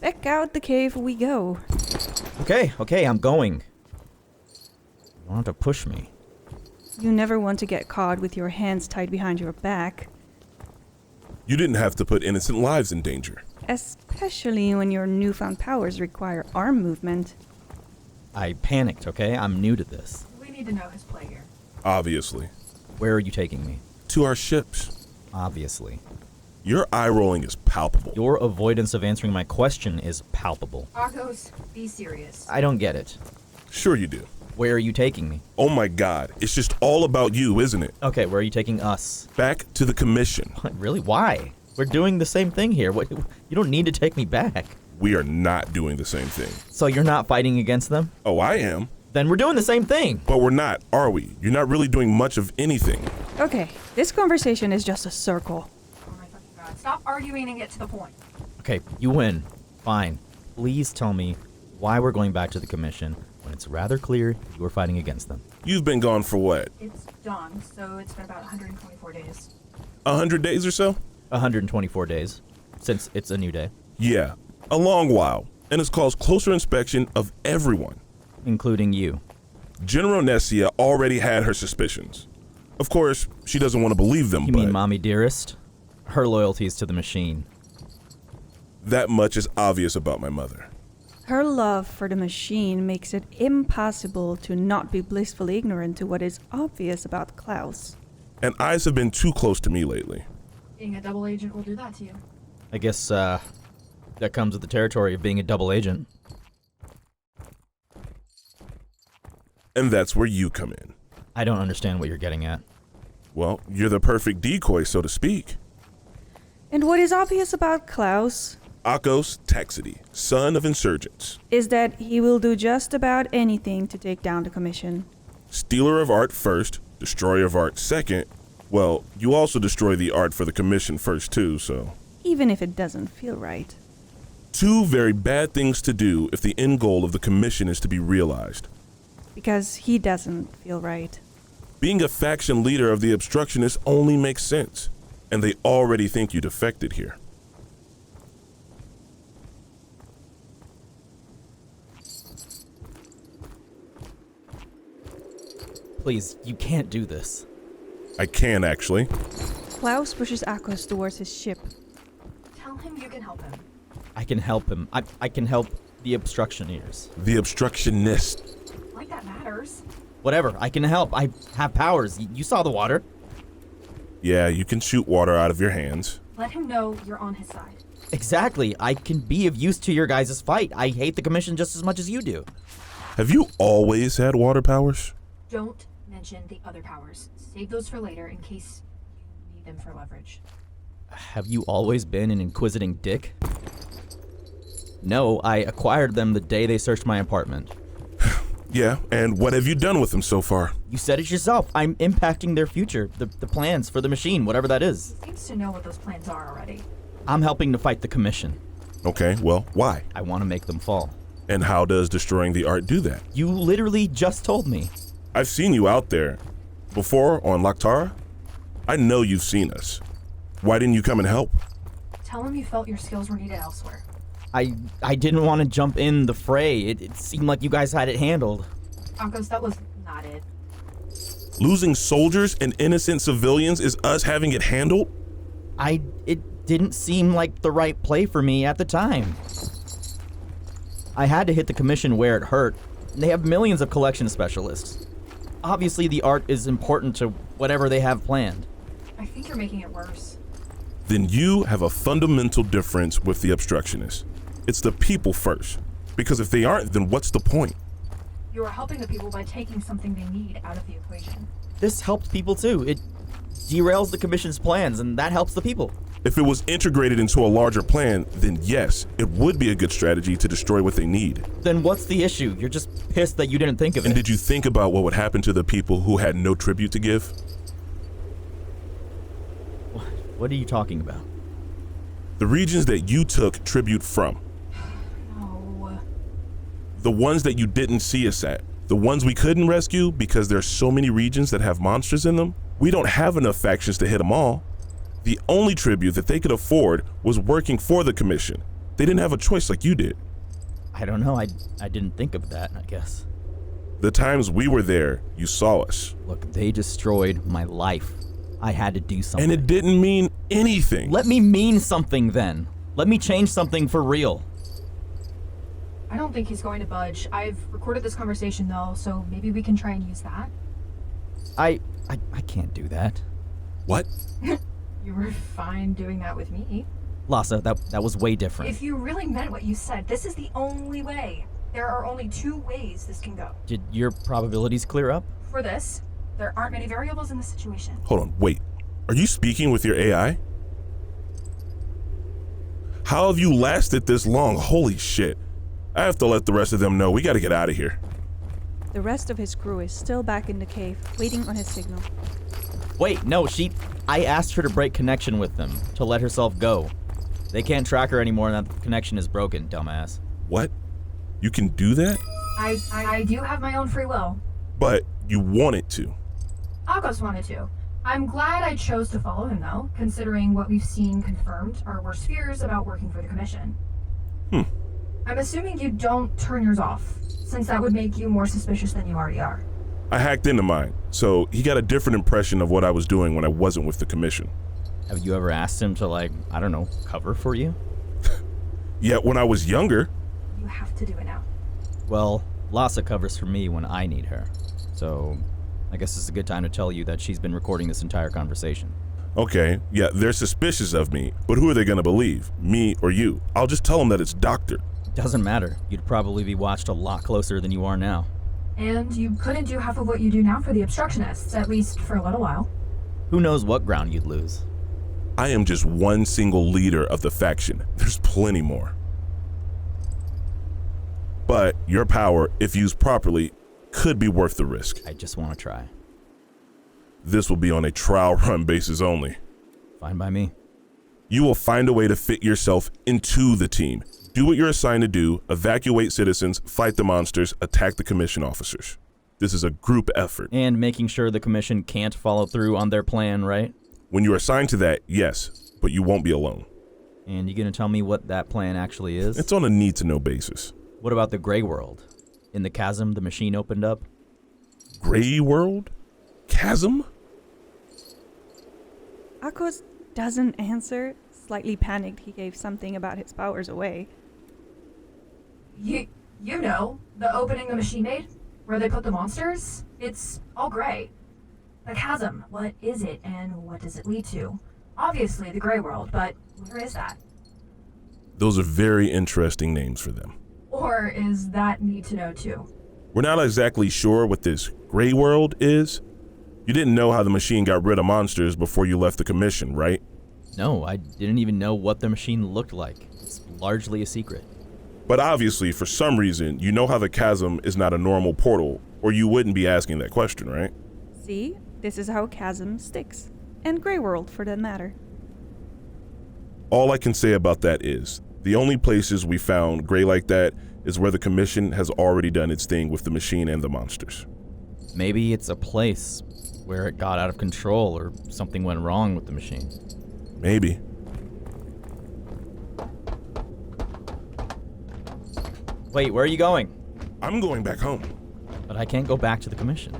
Back out the cave we go. Okay, I'm going. You don't have to push me. You never want to get caught with your hands tied behind your back. You didn't have to put innocent lives in danger. Especially when your newfound powers require arm movement. I panicked, okay? I'm new to this. We need to know his play here. Obviously. Where are you taking me? To our ships. Obviously. Your eye rolling is palpable. Your avoidance of answering my question is palpable. Akhos, be serious. I don't get it. Sure you do. Where are you taking me? Oh my God, it's just all about you, isn't it? Okay, where are you taking us? Back to the commission. What, really? Why? We're doing the same thing here. What? You don't need to take me back. We are not doing the same thing. So you're not fighting against them? Oh, I am. Then we're doing the same thing. But we're not, are we? You're not really doing much of anything. Okay, this conversation is just a circle. Oh my fucking God. Stop arguing and get to the point. Okay, you win. Fine. Please tell me why we're going back to the commission when it's rather clear you were fighting against them. You've been gone for what? It's dawn, so it's been about 124 days. 100 days or so? 124 days, since it's a new day. Yeah, a long while. And it's caused closer inspection of everyone. Including you. General Nessia already had her suspicions. Of course, she doesn't want to believe them, You but mean Mommy Dearest? Her loyalty is to the machine. that much is obvious about my mother. Her love for the machine makes it impossible to not be blissfully ignorant to what is obvious about Klaus. And eyes have been too close to me lately. Being a double agent will do that to you. I guess, that comes with the territory of being a double agent. And that's where you come in. I don't understand what you're getting at. Well, you're the perfect decoy, so to speak. And what is obvious about Klaus Akhos Taxidy, son of insurgents. is that he will do just about anything to take down the commission. Stealer of art first, destroyer of art second. Well, you also destroy the art for the commission first too, so. Even if it doesn't feel right. Two very bad things to do if the end goal of the commission is to be realized. Because he doesn't feel right. Being a faction leader of the Obstructionists only makes sense. And they already think you defected here. Please, you can't do this. I can, actually. Klaus pushes Akhos towards his ship. Tell him you can help him. I can help him. I can help the Obstructioneers. The Obstructionists. Like that matters. Whatever, I can help. I have powers. You saw the water. Yeah, you can shoot water out of your hands. Let him know you're on his side. Exactly. I can be of use to your guys' fight. I hate the commission just as much as you do. Have you always had water powers? Don't mention the other powers. Save those for later in case you need them for leverage. Have you always been an inquisiting dick? No, I acquired them the day they searched my apartment. Yeah, and what have you done with them so far? You said it yourself. I'm impacting their future, the plans for the machine, whatever that is. He seems to know what those plans are already. I'm helping to fight the commission. Okay, well, why? I want to make them fall. And how does destroying the art do that? You literally just told me. I've seen you out there. Before, on Laktara? I know you've seen us. Why didn't you come and help? Tell him you felt your skills were needed elsewhere. I didn't want to jump in the fray. It seemed like you guys had it handled. Akhos, that was not it. Losing soldiers and innocent civilians is us having it handled? It didn't seem like the right play for me at the time. I had to hit the commission where it hurt. They have millions of collection specialists. Obviously the art is important to whatever they have planned. I think you're making it worse. Then you have a fundamental difference with the Obstructionists. It's the people first. Because if they aren't, then what's the point? You are helping the people by taking something they need out of the equation. This helps people too. It derails the commission's plans, and that helps the people. If it was integrated into a larger plan, then yes, it would be a good strategy to destroy what they need. Then what's the issue? You're just pissed that you didn't think of it. And did you think about what would happen to the people who had no tribute to give? What are you talking about? The regions that you took tribute from. No. The ones that you didn't see us at. The ones we couldn't rescue because there's so many regions that have monsters in them. We don't have enough factions to hit them all. The only tribute that they could afford was working for the commission. They didn't have a choice like you did. I don't know, I didn't think of that, I guess. The times we were there, you saw us. Look, they destroyed my life. I had to do something. And it didn't mean anything. Let me mean something then. Let me change something for real. I don't think he's going to budge. I've recorded this conversation though, so maybe we can try and use that. I can't do that. What? You were fine doing that with me. Lhasa, that was way different. If you really meant what you said, this is the only way. There are only 2 ways this can go. Did your probabilities clear up? For this, there aren't many variables in the situation. Hold on, wait. Are you speaking with your AI? How have you lasted this long? Holy shit. I have to let the rest of them know. We gotta get out of here. The rest of his crew is still back in the cave, waiting on his signal. Wait, no, I asked her to break connection with them, to let herself go. They can't track her anymore and that connection is broken, dumbass. What? You can do that? I do have my own free will. But you wanted to. Akhos wanted to. I'm glad I chose to follow him though, considering what we've seen confirmed our worst fears about working for the Commission. I'm assuming you don't turn yours off, since that would make you more suspicious than you already are. I hacked into mine, so he got a different impression of what I was doing when I wasn't with the Commission. Have you ever asked him to, like, I don't know, cover for you? Yet when I was younger. You have to do it now. Well, Lhasa covers for me when I need her. So, I guess it's a good time to tell you that she's been recording this entire conversation. Okay, yeah, they're suspicious of me, but who are they gonna believe? Me or you? I'll just tell them that it's doctored. Doesn't matter. You'd probably be watched a lot closer than you are now. And you couldn't do half of what you do now for the Obstructionists, at least for a little while. Who knows what ground you'd lose? I am just one single leader of the faction. There's plenty more. But your power, if used properly, could be worth the risk. I just want to try. This will be on a trial run basis only. Fine by me. You will find a way to fit yourself into the team. Do what you're assigned to do, evacuate citizens, fight the monsters, attack the Commission officers. This is a group effort. And making sure the Commission can't follow through on their plan, right? When you're assigned to that, yes, but you won't be alone. And you gonna tell me what that plan actually is? It's on a need-to-know basis. What about the Grey World? In the chasm the machine opened up? Grey World? Chasm? Akhos doesn't answer. Slightly panicked, he gave something about his powers away. You know, the opening the machine made? Where they put the monsters? It's all gray. The chasm, what is it and what does it lead to? Obviously the Grey World, but where is that? Those are very interesting names for them. Or is that need to know too? We're not exactly sure what this Grey World is. You didn't know how the machine got rid of monsters before you left the Commission, right? No, I didn't even know what the machine looked like. It's largely a secret. But obviously, for some reason, you know how the chasm is not a normal portal, or you wouldn't be asking that question, right? See? This is how chasm sticks. And Grey World, for that matter. All I can say about that is, the only places we found gray like that is where the Commission has already done its thing with the machine and the monsters. Maybe it's a place where it got out of control or something went wrong with the machine. Maybe. Wait, where are you going? I'm going back home. But I can't go back to the Commission.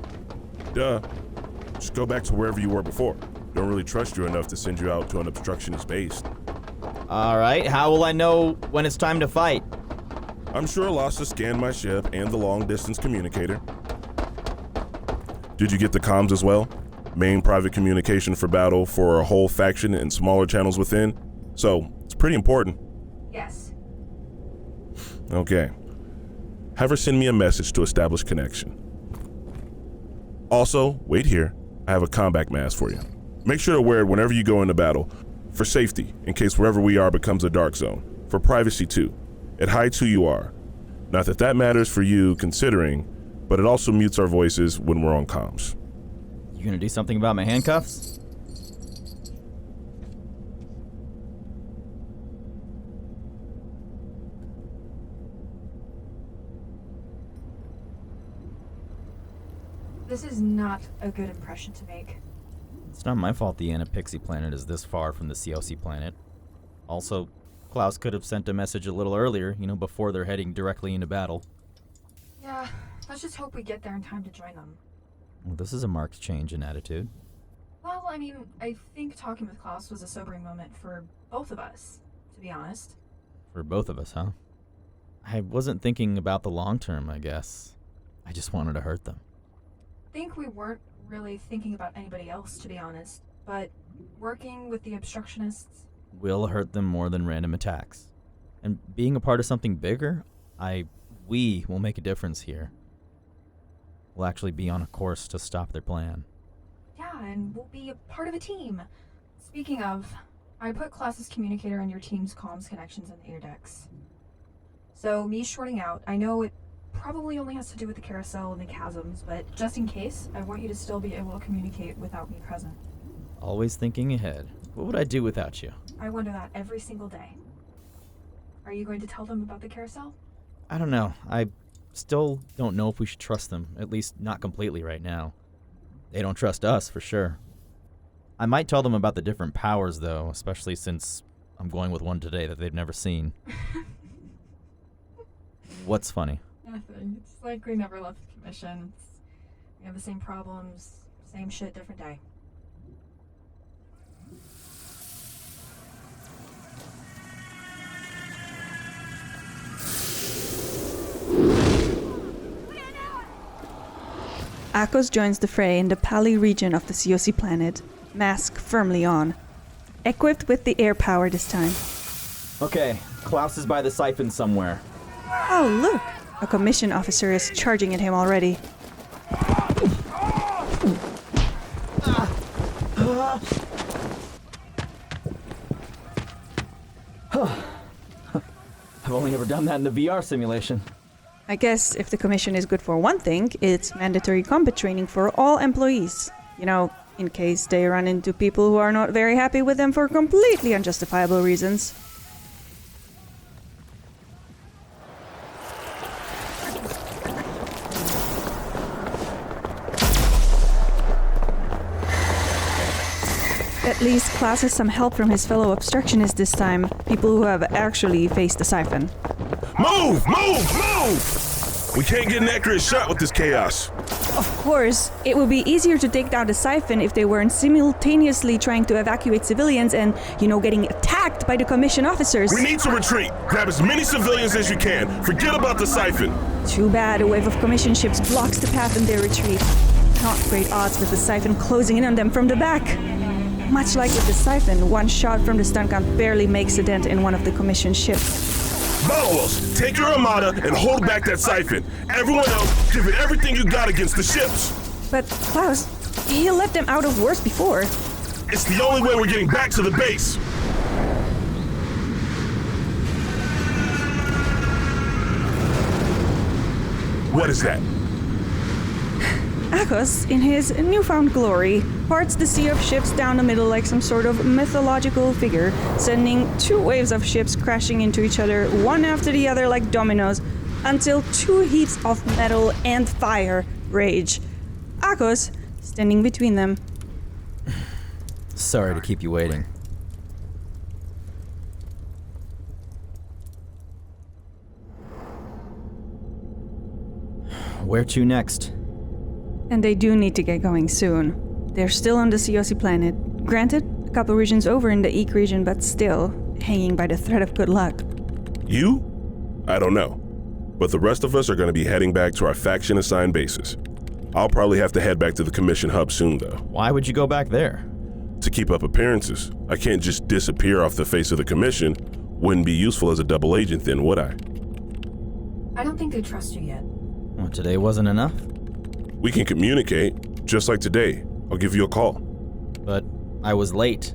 Duh. Just go back to wherever you were before. Don't really trust you enough to send you out to an obstructionist base. Alright, how will I know when it's time to fight? I'm sure Lhasa scanned my ship and the long-distance communicator. Did you get the comms as well? Main private communication for battle for a whole faction and smaller channels within. So, it's pretty important. Yes. Okay. Have her send me a message to establish connection. Also, wait here. I have a combat mask for you. Make sure to wear it whenever you go into battle. For safety, in case wherever we are becomes a dark zone. For privacy too. It hides who you are. Not that that matters for you considering, but it also mutes our voices when we're on comms. You gonna do something about my handcuffs? This is not a good impression to make. It's not my fault the Anapixie planet is this far from the CLC planet. Also, Klaus could have sent a message a little earlier, before they're heading directly into battle. Yeah, let's just hope we get there in time to join them. Well, this is a marked change in attitude. Well, I think talking with Klaus was a sobering moment for both of us, to be honest. For both of us, huh? I wasn't thinking about the long term, I guess. I just wanted to hurt them. I think we weren't really thinking about anybody else, to be honest, but working with the Obstructionists... Will hurt them more than random attacks. And being a part of something bigger, we will make a difference here. We'll actually be on a course to stop their plan. Yeah, and we'll be a part of a team. Speaking of, I put Klaus's communicator on your team's comms connections in the air decks. So, me shorting out, I know it probably only has to do with the carousel and the chasms, but just in case, I want you to still be able to communicate without me present. Always thinking ahead. What would I do without you? I wonder that every single day. Are you going to tell them about the carousel? I don't know. I still don't know if we should trust them, at least not completely right now. They don't trust us, for sure. I might tell them about the different powers, though, especially since I'm going with one today that they've never seen. What's funny? Nothing. It's like we never left the commission. We have the same problems, same shit, different day. Akhos joins the fray in the Pali region of the COC planet, mask firmly on. Equipped with the air power this time. Okay, Klaus is by the siphon somewhere. Oh, look! A commission officer is charging at him already. I've only ever done that in the VR simulation. I guess if the commission is good for one thing, it's mandatory combat training for all employees. In case they run into people who are not very happy with them for completely unjustifiable reasons. At least Klaus has some help from his fellow obstructionists this time, people who have actually faced the siphon. Move! Move! Move! We can't get an accurate shot with this chaos. Of course, it would be easier to take down the siphon if they weren't simultaneously trying to evacuate civilians and, getting attacked by the commission officers. We need to retreat. Grab as many civilians as you can. Forget about the siphon. Too bad a wave of commission ships blocks the path in their retreat. Not great odds with the siphon closing in on them from the back. Much like with the siphon, one shot from the stun gun barely makes a dent in one of the commission ships. Ballos, take your armada and hold back that siphon. Everyone else, give it everything you got against the ships. But Klaus, he let them out of worse before. It's the only way we're getting back to the base. What is that? Akhos, in his newfound glory, parts the sea of ships down the middle like some sort of mythological figure, sending two waves of ships crashing into each other, one after the other like dominoes, until two heaps of metal and fire rage. Akhos, standing between them. Sorry to keep you waiting. Where to next? And they do need to get going soon. They're still on the COC planet. Granted, a couple regions over in the Eek region, but still hanging by the thread of good luck. You? I don't know. But the rest of us are going to be heading back to our faction-assigned bases. I'll probably have to head back to the Commission hub soon, though. Why would you go back there? To keep up appearances. I can't just disappear off the face of the Commission. Wouldn't be useful as a double agent then, would I? I don't think they trust you yet. Well, today wasn't enough? We can communicate, just like today. I'll give you a call. But I was late.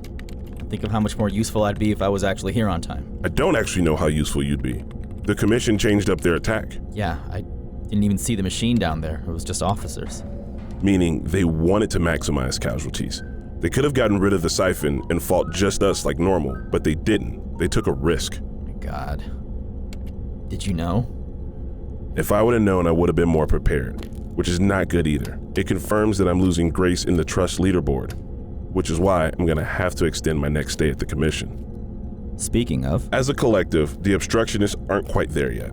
Think of how much more useful I'd be if I was actually here on time. I don't actually know how useful you'd be. The Commission changed up their attack. Yeah, I didn't even see the machine down there. It was just officers. Meaning they wanted to maximize casualties. They could have gotten rid of the siphon and fought just us like normal, but they didn't. They took a risk. My God. Did you know? If I would have known, I would have been more prepared. Which is not good either. It confirms that I'm losing grace in the trust leaderboard, which is why I'm gonna have to extend my next stay at the Commission. Speaking of, As a collective, the Obstructionists aren't quite there yet.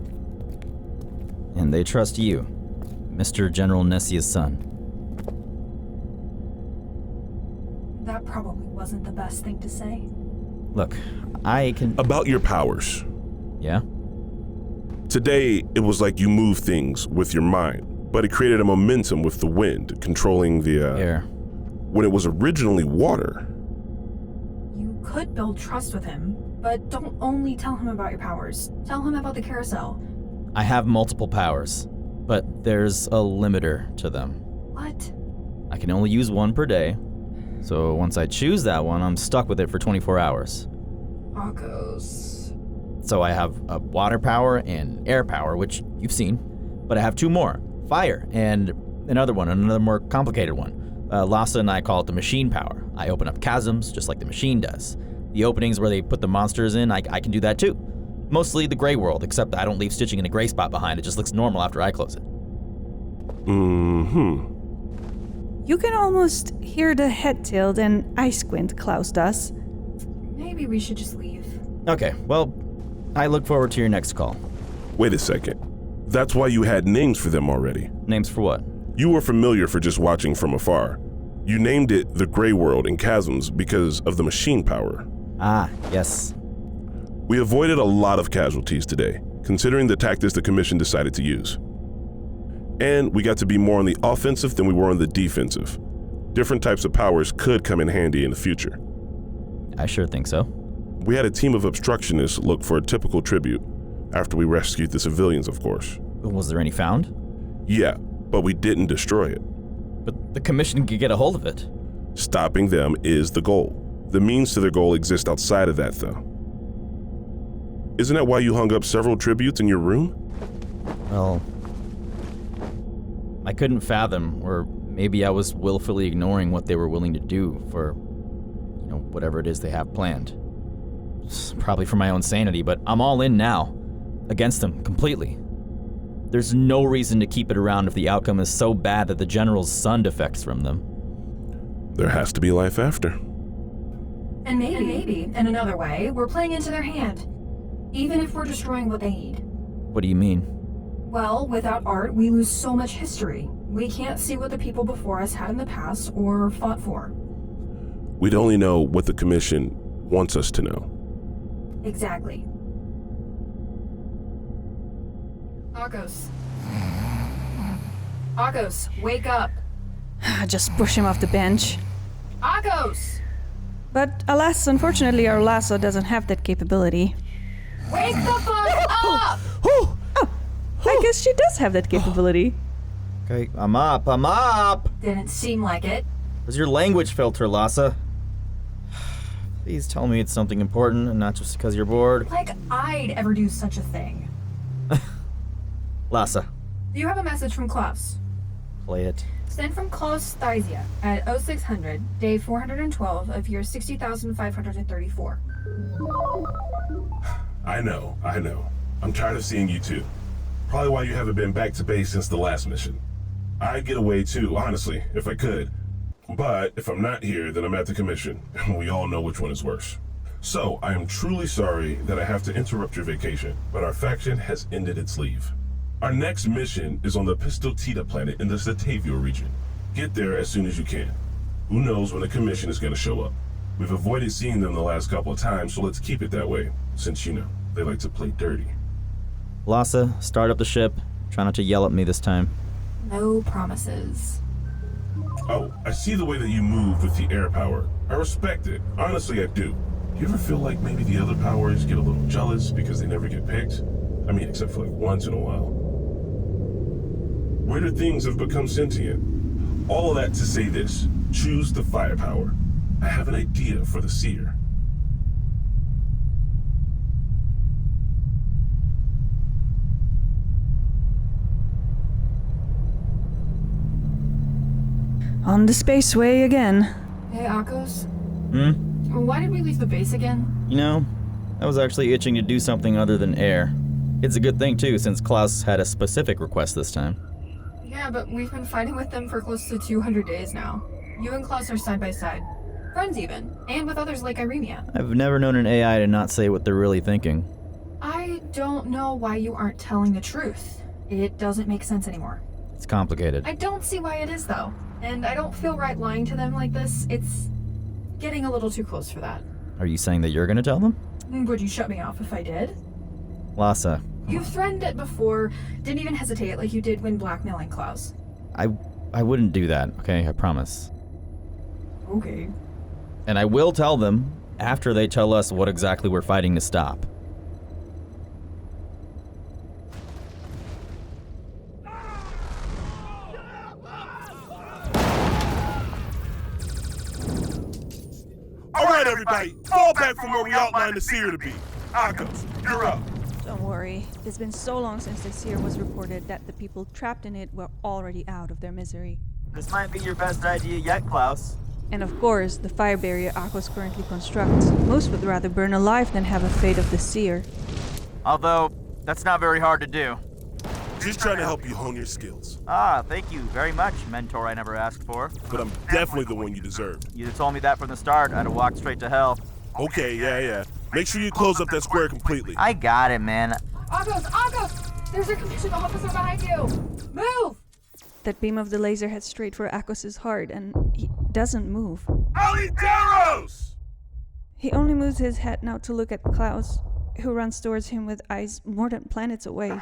and they trust you, Mr. General Nessia's son. That probably wasn't the best thing to say. Look, I can... About your powers. Yeah? Today, it was like you move things with your mind, but it created a momentum with the wind, controlling the, Air. when it was originally water. You could build trust with him, but don't only tell him about your powers. Tell him about the carousel. I have multiple powers, but there's a limiter to them. What? I can only use one per day, so once I choose that one, I'm stuck with it for 24 hours. Akhos. So I have a water power and air power, which you've seen, but I have two more, fire and another more complicated one. Lhasa and I call it the machine power. I open up chasms just like the machine does. The openings where they put the monsters in, I can do that too. Mostly the gray world, except I don't leave stitching in a gray spot behind. It just looks normal after I close it. Mm-hmm. You can almost hear the head tilt and eye squint Klaus does. Maybe we should just leave. Okay, well, I look forward to your next call. Wait a second. That's why you had names for them already. Names for what? You were familiar for just watching from afar. You named it the Gray World and Chasms because of the machine power. Ah, yes. We avoided a lot of casualties today, considering the tactics the Commission decided to use. And we got to be more on the offensive than we were on the defensive. Different types of powers could come in handy in the future. I sure think so. We had a team of obstructionists look for a typical tribute, after we rescued the civilians, of course. Was there any found? Yeah, but we didn't destroy it. But the Commission could get a hold of it. Stopping them is the goal. The means to their goal exist outside of that, though. Isn't that why you hung up several tributes in your room? Well, I couldn't fathom, or maybe I was willfully ignoring what they were willing to do for, whatever it is they have planned. It's probably for my own sanity, but I'm all in now. Against them, completely. There's no reason to keep it around if the outcome is so bad that the General's son defects from them. There has to be life after. And maybe, in another way, we're playing into their hand. Even if we're destroying what they need. What do you mean? Well, without art, we lose so much history. We can't see what the people before us had in the past or fought for. We'd only know what the Commission wants us to know. Exactly. Akhos. Akhos, wake up. Just push him off the bench. Akhos! But alas, unfortunately, our lasso doesn't have that capability. Wake the fuck up! I guess she does have that capability. Okay, I'm up! Didn't seem like it. Where's your language filter, Lhasa? Please tell me it's something important and not just because you're bored. Like I'd ever do such a thing. Lhasa, You have a message from Klaus. play it. Sent from Klaus Stysia at 0600, day 412 of year 60,534. I know. I'm tired of seeing you too. Probably why you haven't been back to base since the last mission. I'd get away too, honestly, if I could. But if I'm not here, then I'm at the Commission, and we all know which one is worse. So, I am truly sorry that I have to interrupt your vacation, but our faction has ended its leave. Our next mission is on the Pistotita planet in the Satavia region. Get there as soon as you can. Who knows when the Commission is going to show up. We've avoided seeing them the last couple of times, so let's keep it that way, since, they like to play dirty. Lhasa, start up the ship. Try not to yell at me this time. No promises. Oh, I see the way that you move with the air power. I respect it. Honestly, I do. You ever feel like maybe the other powers get a little jealous because they never get picked? I mean, except for like once in a while. Weirder things have become sentient. All of that to say this. Choose the firepower. I have an idea for the seer. On the spaceway again. Hey, Akhos. Hmm? Why did we leave the base again? I was actually itching to do something other than air. It's a good thing, too, since Klaus had a specific request this time. Yeah, but we've been fighting with them for close to 200 days now. You and Klaus are side by side. Friends even, and with others like Iremia. I've never known an AI to not say what they're really thinking. I don't know why you aren't telling the truth. It doesn't make sense anymore. It's complicated. I don't see why it is, though. And I don't feel right lying to them like this. It's getting a little too close for that. Are you saying that you're gonna tell them? Would you shut me off if I did? Lhasa, You've threatened it before. Didn't even hesitate like you did when blackmailing Klaus. I wouldn't do that, okay? I promise. Okay. And I will tell them after they tell us what exactly we're fighting to stop. All right, everybody, fall back from where we outlined the seer to be. Akhos, you're up. Don't worry. It's been so long since the seer was reported that the people trapped in it were already out of their misery. This might be your best idea yet, Klaus. And of course, the fire barrier Akhos currently constructs. Most would rather burn alive than have a fate of the seer. Although, that's not very hard to do. Just trying to help you hone your skills. Ah, thank you very much, mentor I never asked for. But I'm definitely the one you deserve. You'd have told me that from the start, I'd have walked straight to hell. Okay, yeah. Make sure you close up that square completely. I got it, man. Akhos! There's a commission officer behind you! Move! That beam of the laser heads straight for Akhos' heart, and he doesn't move. Alitaros! He only moves his head now to look at Klaus, who runs towards him with eyes more than planets away.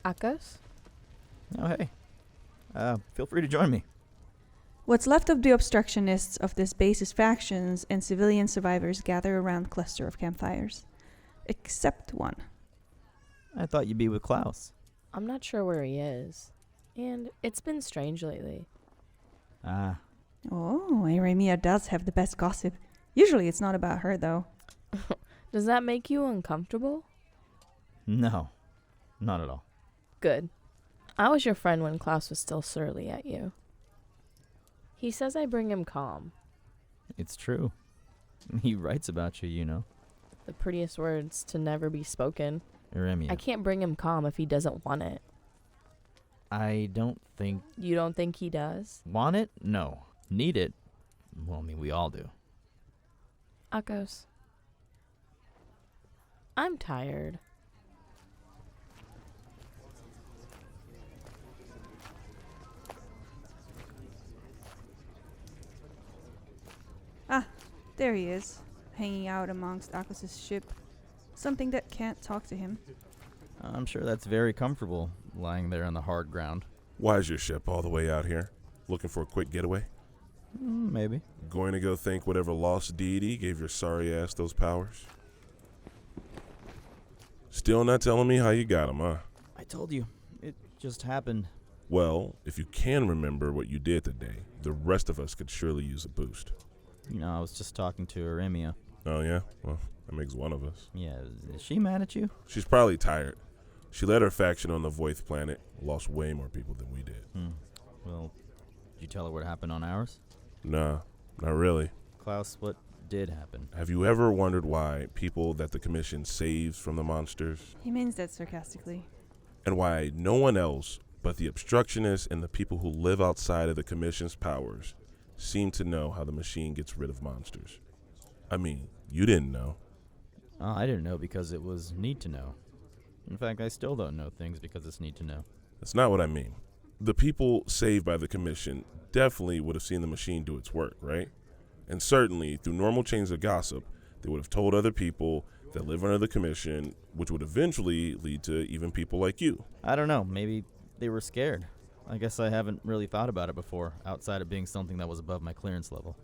Akhos? Oh, hey. Feel free to join me. What's left of the obstructionists of this base's factions and civilian survivors gather around a cluster of campfires. Except one. I thought you'd be with Klaus. I'm not sure where he is. And it's been strange lately. Ah, Oh, Iremia does have the best gossip. Usually it's not about her, though. Does that make you uncomfortable? no. Not at all. Good. I was your friend when Klaus was still surly at you. He says I bring him calm. It's true. He writes about you, you know. The prettiest words to never be spoken. Iremia. I can't bring him calm if he doesn't want it. I don't think... You don't think he does? Want it? No. Need it? Well, I mean, we all do. Akhos. I'm tired. Ah, there he is, hanging out amongst Akhos' ship. Something that can't talk to him. I'm sure that's very comfortable, lying there on the hard ground. Why is your ship all the way out here? Looking for a quick getaway? Maybe. Going to go thank whatever lost deity gave your sorry ass those powers? Still not telling me how you got them, huh? I told you. It just happened. Well, if you can remember what you did today, the rest of us could surely use a boost. You know, I was just talking to Iremia. Oh, yeah? Well, that makes one of us. Yeah, is she mad at you? She's probably tired. She led her faction on the Voith planet, lost way more people than we did. Well, did you tell her what happened on ours? Nah, not really. Klaus, what did happen? Have you ever wondered why people that the Commission saves from the monsters, He means that sarcastically. and why no one else but the Obstructionists and the people who live outside of the Commission's powers seem to know how the machine gets rid of monsters? I mean, you didn't know. I didn't know because it was neat to know. In fact, I still don't know things because it's neat to know. That's not what I mean. The people saved by the Commission definitely would have seen the machine do its work, right? And certainly, through normal chains of gossip, they would have told other people that live under the Commission, which would eventually lead to even people like you. I don't know. Maybe they were scared. I guess I haven't really thought about it before, outside of being something that was above my clearance level.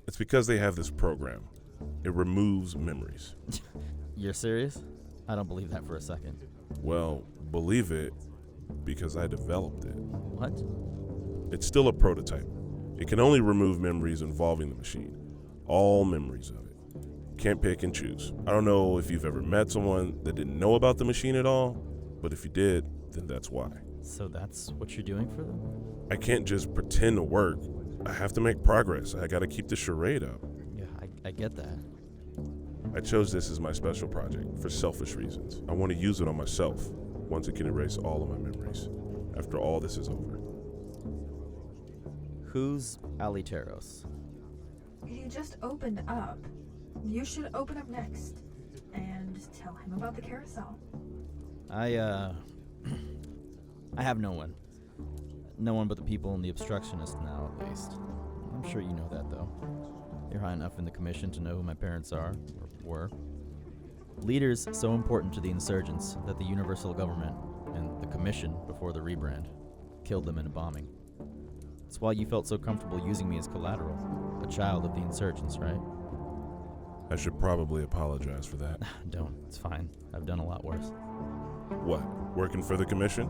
It's because they have this program. It removes memories. You're serious? I don't believe that for a second. Well, believe it, because I developed it. What? It's still a prototype. It can only remove memories involving the machine. All memories of it. Can't pick and choose. I don't know if you've ever met someone that didn't know about the machine at all, but if you did, then that's why. So that's what you're doing for them? I can't just pretend to work. I have to make progress. I gotta keep the charade up. Yeah, I get that. I chose this as my special project for selfish reasons. I want to use it on myself once it can erase all of my memories after all this is over. Who's Aliteros? He just opened up. You should open up next and tell him about the carousel. I have no one. No one but the people in the Obstructionists now, at least. I'm sure you know that, though. You're high enough in the commission to know who my parents are, or were. Leaders so important to the insurgents that the universal government, and the commission before the rebrand, killed them in a bombing. That's why you felt so comfortable using me as collateral. A child of the insurgents, right? I should probably apologize for that. Don't. It's fine. I've done a lot worse. What, working for the commission?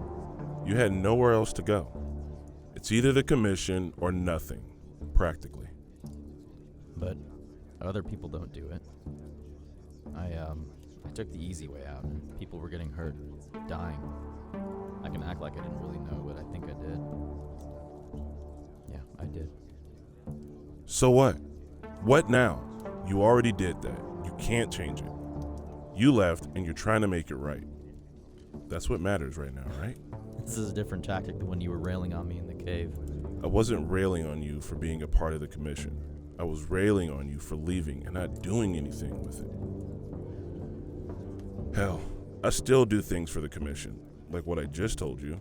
You had nowhere else to go. It's either the commission or nothing, practically. But other people don't do it. I took the easy way out, and people were getting hurt, dying. I can act like I didn't really know, but I think I did. Yeah, I did. So what? What now? You already did that. You can't change it. You left, and you're trying to make it right. That's what matters right now, right? This is a different tactic than when you were railing on me in the cave. I wasn't railing on you for being a part of the commission. I was railing on you for leaving and not doing anything with it. Hell, I still do things for the commission, like what I just told you,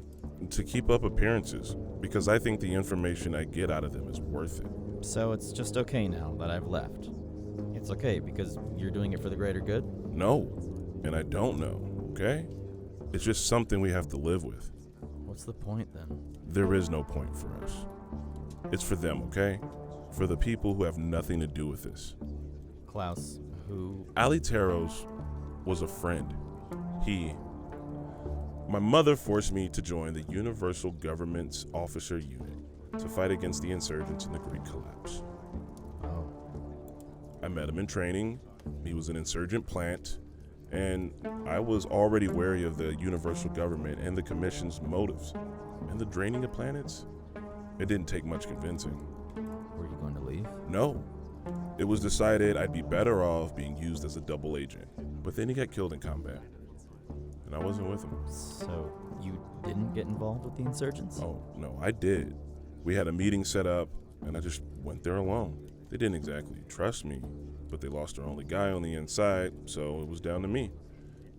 to keep up appearances, because I think the information I get out of them is worth it. So it's just okay now that I've left. It's okay because you're doing it for the greater good? No, and I don't know, okay? It's just something we have to live with. What's the point then? There is no point for us. It's for them, okay? For the people who have nothing to do with this. Klaus, who... Aliteros was a friend. My mother forced me to join the Universal Government's officer unit to fight against the insurgents in the Great Collapse. Oh. I met him in training. He was an insurgent plant, and I was already wary of the Universal Government and the Commission's motives. And the draining of planets? It didn't take much convincing. Were you going to leave? No. It was decided I'd be better off being used as a double agent. But then he got killed in combat. And I wasn't with him. So you didn't get involved with the insurgents? Oh, no, I did. We had a meeting set up, and I just went there alone. They didn't exactly trust me, but they lost their only guy on the inside, so it was down to me.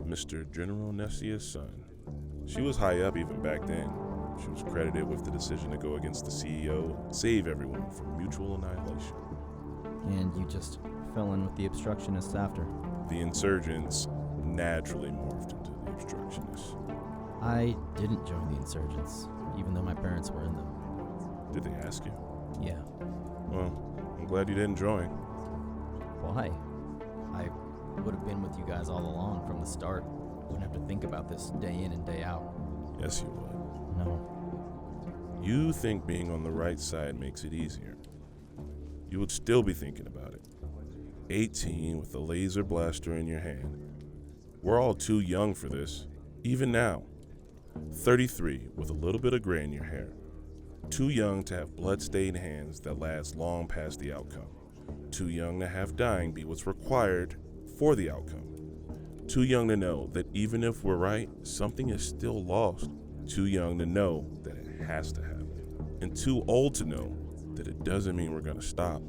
Mr. General Nessia's son. She was high up even back then. She was credited with the decision to go against the CEO, save everyone from mutual annihilation. And you just fell in with the Obstructionists after? The insurgents naturally morphed into the Obstructionists. I didn't join the insurgents, even though my parents were in them. Did they ask you? Yeah. Well, I'm glad you didn't join. Why? I would have been with you guys all along from the start. Wouldn't have to think about this day in and day out. Yes, you would. No. You think being on the right side makes it easier. You would still be thinking about it. 18 with a laser blaster in your hand. We're all too young for this, even now. 33 with a little bit of gray in your hair. Too young to have blood-stained hands that last long past the outcome. Too young to have dying be what's required for the outcome. Too young to know that even if we're right, something is still lost. Too young to know that it has to happen. And too old to know that it doesn't mean we're gonna stop.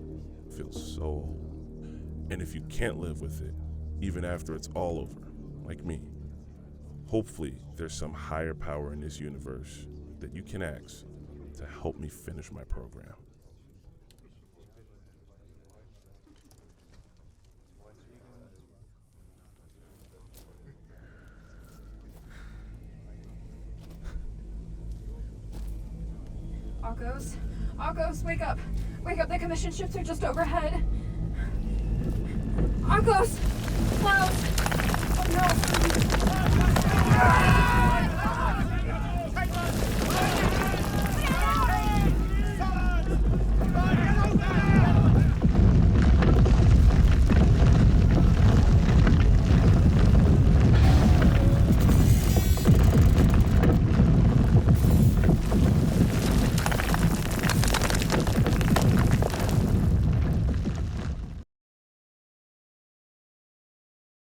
Feels so old. And if you can't live with it, even after it's all over, like me, hopefully there's some higher power in this universe that you can ask to help me finish my program. Akhos, wake up. Wake up, the commission ships are just overhead. Akhos! Klaus! Oh no!